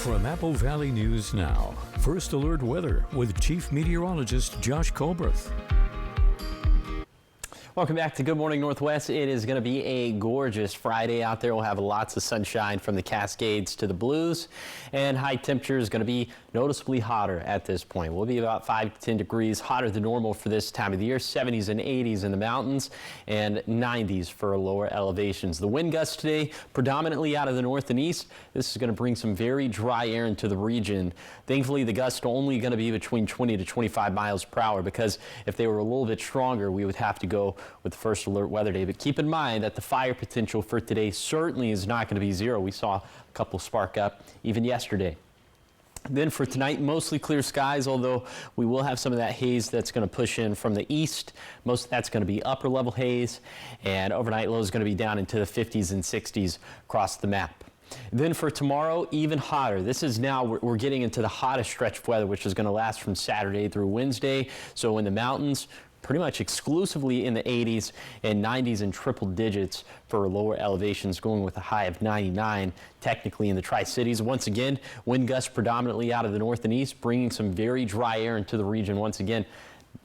From Apple Valley News Now, First Alert Weather with Chief Meteorologist Josh Colbreth. Welcome back to Good Morning Northwest. It is going to be a gorgeous Friday out there. We'll have lots of sunshine from the Cascades to the Blues, and high temperature is going to be noticeably hotter at this point. We'll be about 5 to 10 degrees hotter than normal for this time of the year, 70s and 80s in the mountains and 90s for lower elevations. The wind gusts today predominantly out of the north and east. This is going to bring some very dry air into the region. Thankfully, the gusts are only going to be between 20 to 25 miles per hour, because if they were a little bit stronger, we would have to go with the First Alert Weather Day. But keep in mind that the fire potential for today certainly is not going to be zero. We saw a couple spark up even yesterday. Then for tonight, mostly clear skies, although we will have some of that haze that's going to push in from the east. Most of that's going to be upper level haze, and overnight low is going to be down into the 50s and 60s across the map. Then for tomorrow, even hotter. This is now, we're getting into the hottest stretch of weather, which is going to last from Saturday through Wednesday. So in the mountains, pretty much exclusively in the 80s and 90s in triple digits for lower elevations, going with a high of 99 technically in the Tri-Cities. Once again, wind gusts predominantly out of the north and east, bringing some very dry air into the region. Once again,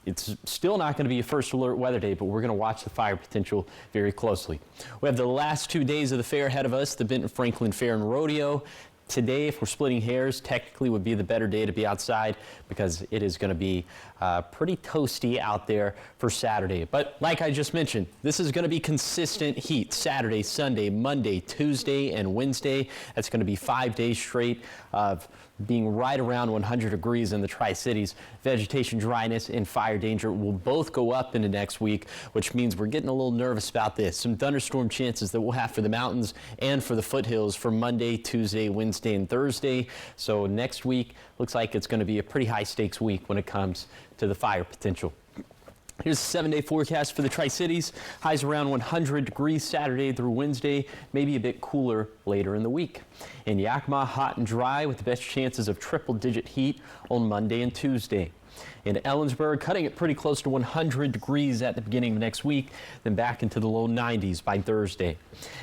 it's still not going to be a First Alert Weather Day, but we're going to watch the fire potential very closely. We have the last 2 days of the fair ahead of us, the Benton Franklin Fair and Rodeo. Today, if we're splitting hairs, technically would be the better day to be outside, because it is going to be pretty toasty out there for Saturday. But like I just mentioned, this is going to be consistent heat Saturday, Sunday, Monday, Tuesday, and Wednesday. That's going to be 5 days straight of being right around 100 degrees in the Tri-Cities. Vegetation dryness and fire danger will both go up into next week, which means we're getting a little nervous about this. Some thunderstorm chances that we'll have for the mountains and for the foothills for Monday, Tuesday, Wednesday, and Thursday. So next week looks like it's going to be a pretty high stakes week when it comes to the fire potential. Here's the 7-day forecast for the Tri-Cities. Highs around 100 degrees Saturday through Wednesday, maybe a bit cooler later in the week. In Yakima, hot and dry with the best chances of triple-digit heat on Monday and Tuesday. In Ellensburg, cutting it pretty close to 100 degrees at the beginning of next week, then back into the low 90s by Thursday.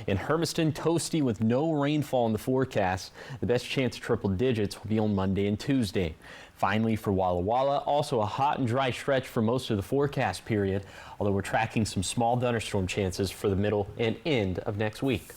In Hermiston, toasty with no rainfall in the forecast. The best chance of triple digits will be on Monday and Tuesday. Finally, for Walla Walla, also a hot and dry stretch for most of the forecast period, although we're tracking some small thunderstorm chances for the middle and end of next week.